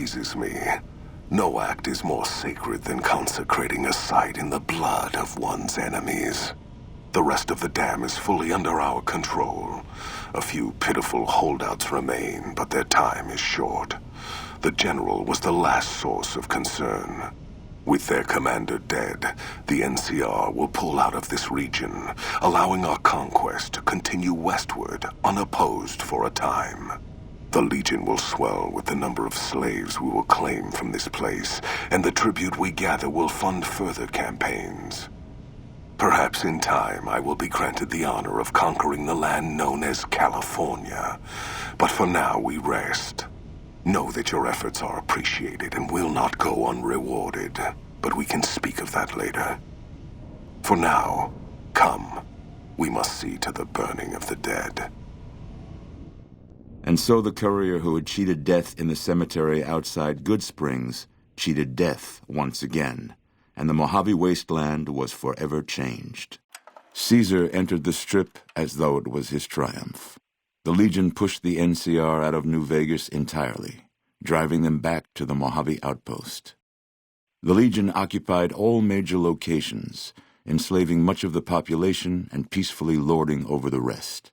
pleases me. No act is more sacred than consecrating a site in the blood of one's enemies. The rest of the dam is fully under our control. A few pitiful holdouts remain, but their time is short. The general was the last source of concern. With their commander dead, the NCR will pull out of this region, allowing our conquest to continue westward unopposed for a time. The Legion will swell with the number of slaves we will claim from this place, and the tribute we gather will fund further campaigns. Perhaps in time I will be granted the honor of conquering the land known as California. But for now we rest. Know that your efforts are appreciated and will not go unrewarded, but we can speak of that later. For now, come. We must see to the burning of the dead. And so the courier who had cheated death in the cemetery outside Good Springs cheated death once again, and the Mojave wasteland was forever changed. Caesar entered the Strip as though it was his triumph. The Legion pushed the NCR out of New Vegas entirely, driving them back to the Mojave outpost. The Legion occupied all major locations, enslaving much of the population and peacefully lording over the rest.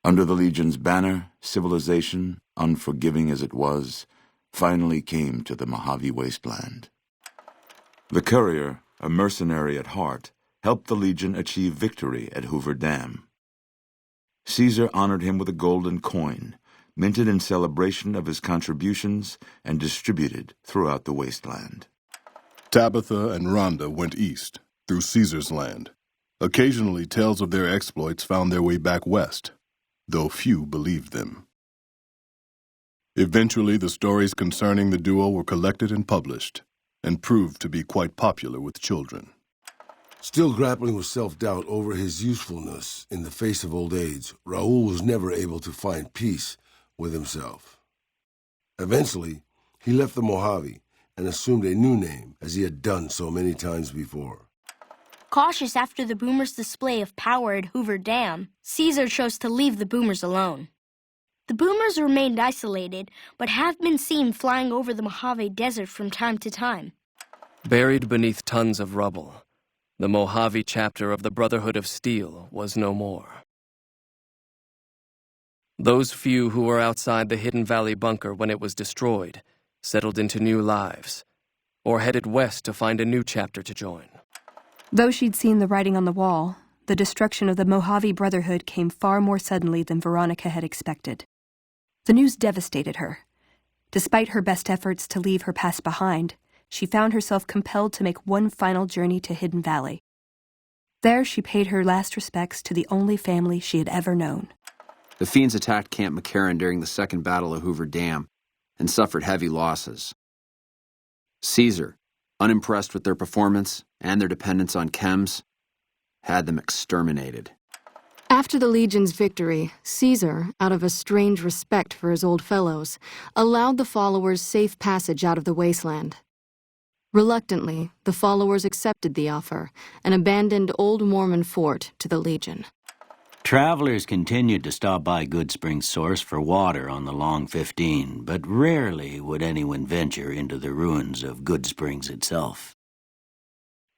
Under the Legion's banner, civilization, unforgiving as it was, finally came to the Mojave wasteland. The courier, a mercenary at heart, helped the Legion achieve victory at Hoover Dam. Caesar honored him with a golden coin, minted in celebration of his contributions and distributed throughout the wasteland. Tabitha and Rhonda went east, through Caesar's land. Occasionally, tales of their exploits found their way back west, though few believed them. Eventually, the stories concerning the duo were collected and published, and proved to be quite popular with children. Still grappling with self-doubt over his usefulness in the face of old age, Raul was never able to find peace with himself. Eventually, he left the Mojave and assumed a new name, as he had done so many times before. Cautious after the Boomers' display of power at Hoover Dam, Caesar chose to leave the Boomers alone. The Boomers remained isolated, but have been seen flying over the Mojave Desert from time to time. Buried beneath tons of rubble, the Mojave chapter of the Brotherhood of Steel was no more. Those few who were outside the Hidden Valley bunker when it was destroyed settled into new lives, or headed west to find a new chapter to join. Though she'd seen the writing on the wall, the destruction of the Mojave Brotherhood came far more suddenly than Veronica had expected. The news devastated her. Despite her best efforts to leave her past behind, she found herself compelled to make one final journey to Hidden Valley. There, she paid her last respects to the only family she had ever known. The Fiends attacked Camp McCarran during the Second Battle of Hoover Dam and suffered heavy losses. Caesar, unimpressed with their performance and their dependence on chems, had them exterminated. After the Legion's victory, Caesar, out of a strange respect for his old fellows, allowed the followers safe passage out of the wasteland. Reluctantly, the followers accepted the offer and abandoned Old Mormon Fort to the Legion. Travelers continued to stop by Good Springs Source for water on the Long 15, but rarely would anyone venture into the ruins of Good Springs itself.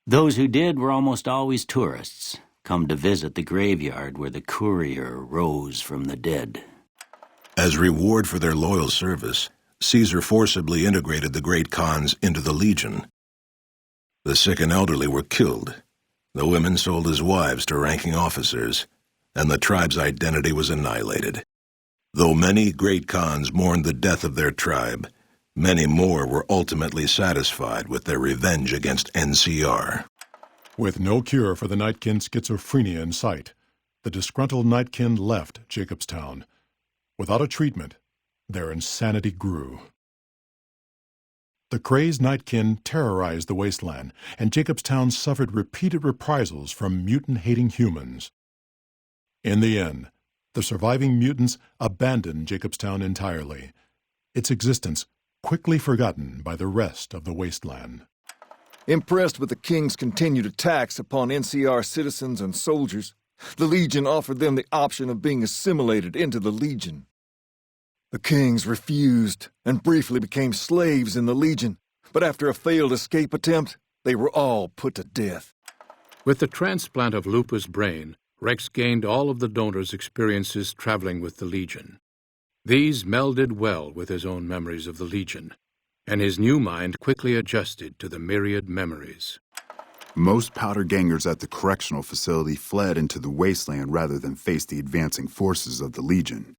Those who did were almost always tourists, come to visit the graveyard where the Courier rose from the dead. As reward for their loyal service, Caesar forcibly integrated the great Khans into the Legion. The sick and elderly were killed, the women sold as wives to ranking officers, and the tribe's identity was annihilated. Though many great Khans mourned the death of their tribe, many more were ultimately satisfied with their revenge against NCR. With no cure for the Nightkin schizophrenia in sight, the disgruntled Nightkin left Jacobstown. Without a treatment, their insanity grew. The crazed Nightkin terrorized the wasteland, and Jacobstown suffered repeated reprisals from mutant-hating humans. In the end, the surviving mutants abandoned Jacobstown entirely, its existence quickly forgotten by the rest of the wasteland. Impressed with the King's continued attacks upon NCR citizens and soldiers, the Legion offered them the option of being assimilated into the Legion. The kings refused and briefly became slaves in the Legion, but after a failed escape attempt, they were all put to death. With the transplant of Lupa's brain, Rex gained all of the donor's experiences traveling with the Legion. These melded well with his own memories of the Legion, and his new mind quickly adjusted to the myriad memories. Most powder gangers at the correctional facility fled into the wasteland rather than face the advancing forces of the Legion.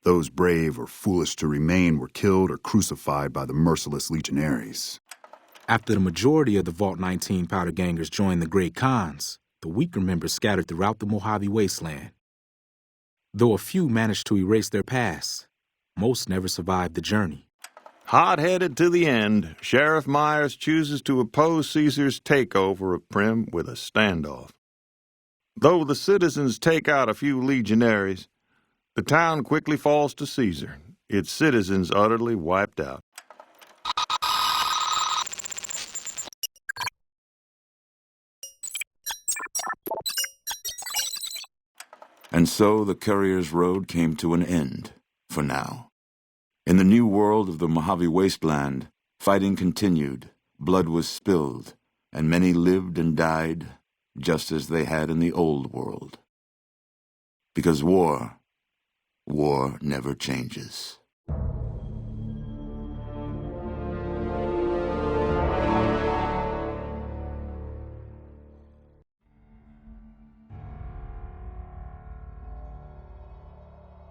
Those brave or foolish to remain were killed or crucified by the merciless legionaries. After the majority of the Vault 19 powder gangers joined the Great Khans, the weaker members scattered throughout the Mojave wasteland. Though a few managed to erase their past, most never survived the journey. Hot-headed to the end, Sheriff Myers chooses to oppose Caesar's takeover of Primm with a standoff. Though the citizens take out a few legionaries, the town quickly falls to Caesar, its citizens utterly wiped out. And so the Courier's road came to an end, for now. In the new world of the Mojave wasteland, fighting continued, blood was spilled, and many lived and died just as they had in the old world. Because war never changes.